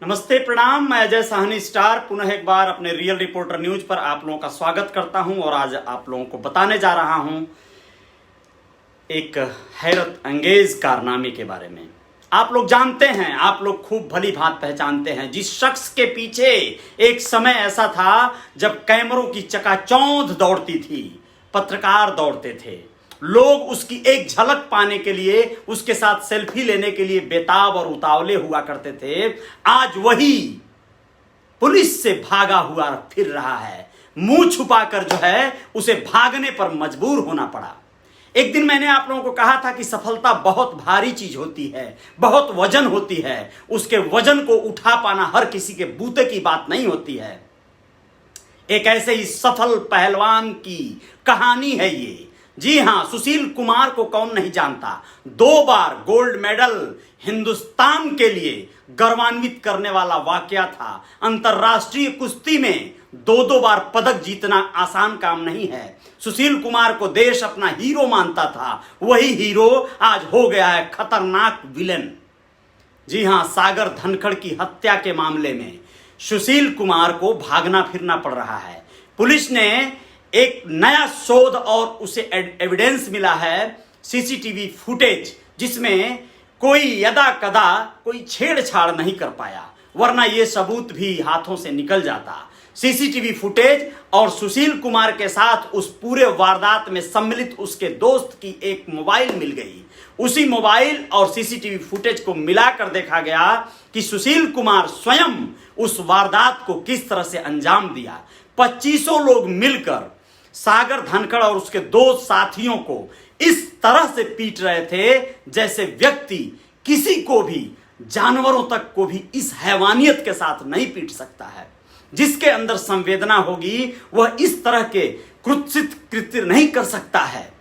नमस्ते प्रणाम। मैं अजय साहनी स्टार पुनः एक बार अपने रियल रिपोर्टर न्यूज पर आप लोगों का स्वागत करता हूं और आज आप लोगों को बताने जा रहा हूं एक हैरत अंगेज कारनामे के बारे में। आप लोग जानते हैं, आप लोग खूब भली भांति पहचानते हैं जिस शख्स के पीछे एक समय ऐसा था जब कैमरों की चकाचौंध दौड़ती थी, पत्रकार दौड़ते थे, लोग उसकी एक झलक पाने के लिए, उसके साथ सेल्फी लेने के लिए बेताब और उतावले हुआ करते थे। आज वही पुलिस से भागा हुआ फिर रहा है, मुंह छुपाकर जो है उसे भागने पर मजबूर होना पड़ा। एक दिन मैंने आप लोगों को कहा था कि सफलता बहुत भारी चीज होती है, बहुत वजन होती है, उसके वजन को उठा पाना हर किसी के बूते की बात नहीं होती है। एक ऐसे ही सफल पहलवान की कहानी है ये। जी हां, सुशील कुमार को कौन नहीं जानता। 2 बार गोल्ड मेडल हिंदुस्तान के लिए गौरवान्वित करने वाला वाकया था। अंतर्राष्ट्रीय कुश्ती में 2 बार पदक जीतना आसान काम नहीं है। सुशील कुमार को देश अपना हीरो मानता था, वही हीरो आज हो गया है खतरनाक विलेन। जी हां, सागर धनखड़ की हत्या के मामले में सुशील कुमार को भागना फिरना पड़ रहा है। पुलिस ने एक नया शोध और उसे एविडेंस मिला है, सीसीटीवी फुटेज, जिसमें कोई यदा कदा कोई छेड़छाड़ नहीं कर पाया, वरना यह सबूत भी हाथों से निकल जाता। सीसीटीवी फुटेज और सुशील कुमार के साथ उस पूरे वारदात में सम्मिलित उसके दोस्त की एक मोबाइल मिल गई। उसी मोबाइल और सीसीटीवी फुटेज को मिलाकर देखा गया कि सुशील कुमार स्वयं उस वारदात को किस तरह से अंजाम दिया। 25 लोग मिलकर सागर धनखड़ और उसके 2 साथियों को इस तरह से पीट रहे थे जैसे व्यक्ति किसी को भी, जानवरों तक को भी इस हैवानियत के साथ नहीं पीट सकता है। जिसके अंदर संवेदना होगी वह इस तरह के कुत्सित कृत्य नहीं कर सकता है।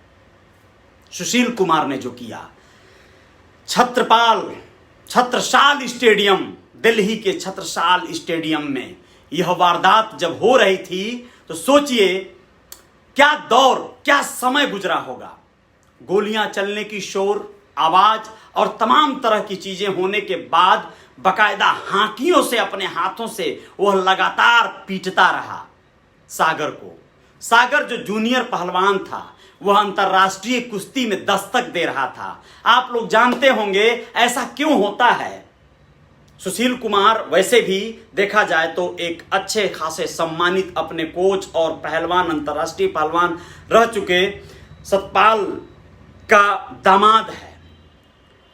सुशील कुमार ने जो किया, छत्रसाल स्टेडियम, दिल्ली के छत्रसाल स्टेडियम में यह वारदात जब हो रही थी तो सोचिए क्या दौर, क्या समय गुजरा होगा। गोलियां चलने की शोर, आवाज और तमाम तरह की चीजें होने के बाद बकायदा हाकियों से अपने हाथों से वह लगातार पीटता रहा सागर को। सागर जो जूनियर पहलवान था वह अंतर्राष्ट्रीय कुश्ती में दस्तक दे रहा था। आप लोग जानते होंगे ऐसा क्यों होता है। सुशील कुमार वैसे भी देखा जाए तो एक अच्छे खासे सम्मानित अपने कोच और पहलवान, अंतर्राष्ट्रीय पहलवान रह चुके सतपाल का दामाद है।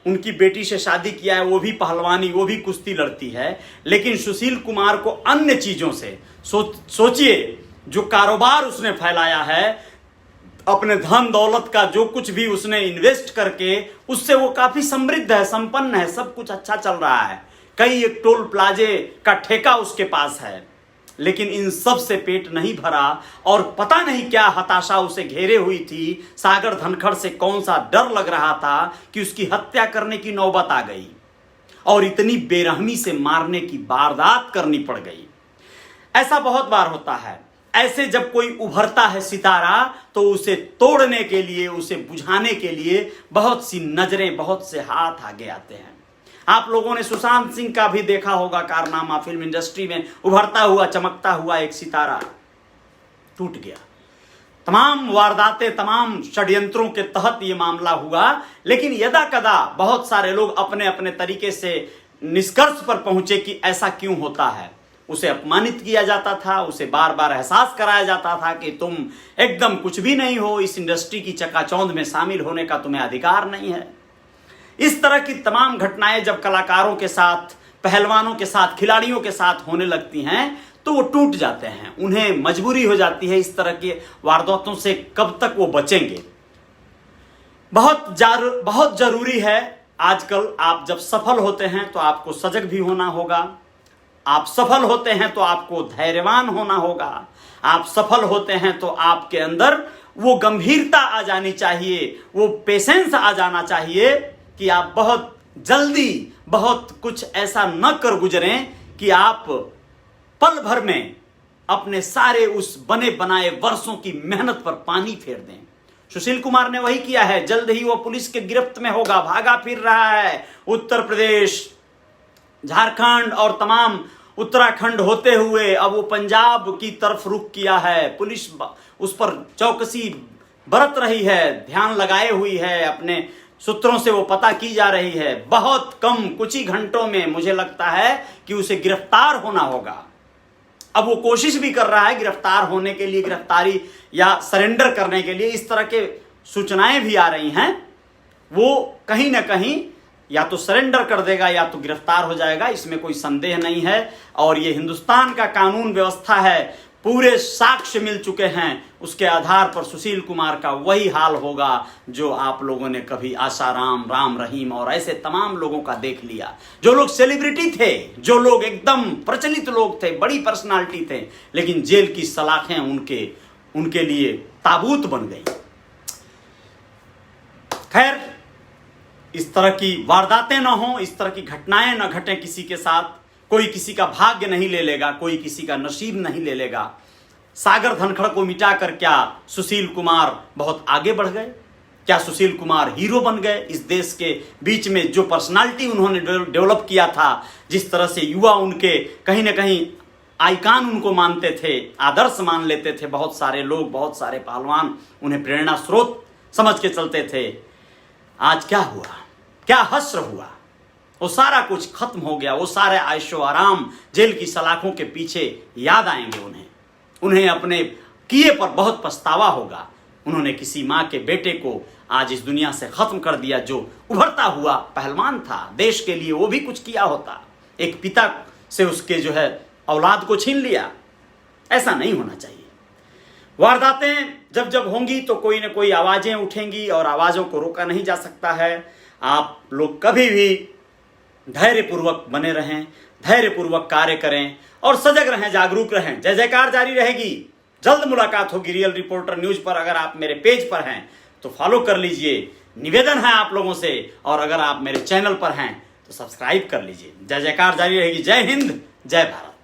उनकी बेटी से शादी किया है, वो भी पहलवानी, वो भी कुश्ती लड़ती है। लेकिन सुशील कुमार को अन्य चीजों से सोचिए, जो कारोबार उसने फैलाया है, अपने धन दौलत का जो कुछ भी उसने इन्वेस्ट करके, उससे वो काफी समृद्ध है, संपन्न है, सब कुछ अच्छा चल रहा है। कई एक टोल प्लाजे का ठेका उसके पास है। लेकिन इन सब से पेट नहीं भरा और पता नहीं क्या हताशा उसे घेरे हुई थी। सागर धनखड़ से कौन सा डर लग रहा था कि उसकी हत्या करने की नौबत आ गई और इतनी बेरहमी से मारने की वारदात करनी पड़ गई। ऐसा बहुत बार होता है। ऐसे जब कोई उभरता है सितारा तो उसे तोड़ने के लिए, उसे बुझाने के लिए बहुत सी नजरें, बहुत से हाथ आगे आते हैं। आप लोगों ने सुशांत सिंह का भी देखा होगा कारनामा। फिल्म इंडस्ट्री में उभरता हुआ, चमकता हुआ एक सितारा टूट गया। तमाम वारदातें, तमाम षड्यंत्रों के तहत यह मामला हुआ। लेकिन यदा कदा बहुत सारे लोग अपने अपने तरीके से निष्कर्ष पर पहुंचे कि ऐसा क्यों होता है। उसे अपमानित किया जाता था, उसे बार बार एहसास कराया जाता था कि तुम एकदम कुछ भी नहीं हो, इस इंडस्ट्री की चकाचौंध में शामिल होने का तुम्हें अधिकार नहीं है। इस तरह की तमाम घटनाएं जब कलाकारों के साथ, पहलवानों के साथ, खिलाड़ियों के साथ होने लगती हैं तो वो टूट जाते हैं। उन्हें मजबूरी हो जाती है इस तरह के वारदातों से कब तक वो बचेंगे। बहुत जरूरी है आजकल। आप जब सफल होते हैं तो आपको सजग भी होना होगा। आप सफल होते हैं तो आपको धैर्यवान होना होगा। आप सफल होते हैं तो आपके अंदर वो गंभीरता आ जानी चाहिए, वो पेशेंस आ जाना चाहिए कि आप बहुत जल्दी बहुत कुछ ऐसा न कर गुजरें कि आप पल भर में अपने सारे उस बने बनाए वर्षों की मेहनत पर पानी फेर दें। सुशील कुमार ने वही किया है। जल्द ही वो पुलिस के गिरफ्त में होगा, भागा फिर रहा है उत्तर प्रदेश झारखंड और तमाम उत्तराखंड होते हुए अब वो पंजाब की तरफ रुख किया है। पुलिस उस पर चौकसी बरत रही है, ध्यान लगाए हुई है, अपने सूत्रों से वो पता की जा रही है। बहुत कम कुछ ही घंटों में मुझे लगता है कि उसे गिरफ्तार होना होगा। अब वो कोशिश भी कर रहा है गिरफ्तार होने के लिए, गिरफ्तारी या सरेंडर करने के लिए। इस तरह के सूचनाएं भी आ रही हैं। वो कहीं ना कहीं या तो सरेंडर कर देगा या तो गिरफ्तार हो जाएगा, इसमें कोई संदेह नहीं है। और ये हिंदुस्तान का कानून व्यवस्था है, पूरे साक्ष्य मिल चुके हैं, उसके आधार पर सुशील कुमार का वही हाल होगा जो आप लोगों ने कभी आसाराम, राम रहीम और ऐसे तमाम लोगों का देख लिया। जो लोग सेलिब्रिटी थे, जो लोग एकदम प्रचलित लोग थे, बड़ी पर्सनालिटी थे, लेकिन जेल की सलाखें उनके लिए ताबूत बन गई। खैर, इस तरह की वारदातें ना हो, इस तरह की घटनाएं ना घटें किसी के साथ। कोई किसी का भाग्य नहीं ले लेगा, कोई किसी का नसीब नहीं ले लेगा। सागर धनखड़ को मिटाकर क्या सुशील कुमार बहुत आगे बढ़ गए? क्या सुशील कुमार हीरो बन गए? इस देश के बीच में जो पर्सनालिटी उन्होंने डेवलप किया था, जिस तरह से युवा उनके कहीं ना कहीं आइकान उनको मानते थे, आदर्श मान लेते थे, बहुत सारे लोग, बहुत सारे पहलवान उन्हें प्रेरणा स्रोत समझ के चलते थे। आज क्या हुआ? क्या हश्र हुआ? वो सारा कुछ खत्म हो गया। वो सारे आयशो आराम जेल की सलाखों के पीछे याद आएंगे उन्हें अपने किए पर बहुत पछतावा होगा। उन्होंने किसी माँ के बेटे को आज इस दुनिया से खत्म कर दिया, जो उभरता हुआ पहलवान था। देश के लिए वो भी कुछ किया होता। एक पिता से उसके जो है औलाद को छीन लिया। ऐसा नहीं होना चाहिए। वारदातें जब जब होंगी तो कोई ना कोई आवाजें उठेंगी और आवाजों को रोका नहीं जा सकता है। आप लोग कभी भी धैर्यपूर्वक बने रहें, धैर्यपूर्वक कार्य करें और सजग रहें, जागरूक रहें। जय जयकार जारी रहेगी। जल्द मुलाकात होगी रियल रिपोर्टर न्यूज पर। अगर आप मेरे पेज पर हैं तो फॉलो कर लीजिए, निवेदन है आप लोगों से। और अगर आप मेरे चैनल पर हैं तो सब्सक्राइब कर लीजिए। जय जयकार जारी रहेगी। जय हिंद, जय भारत।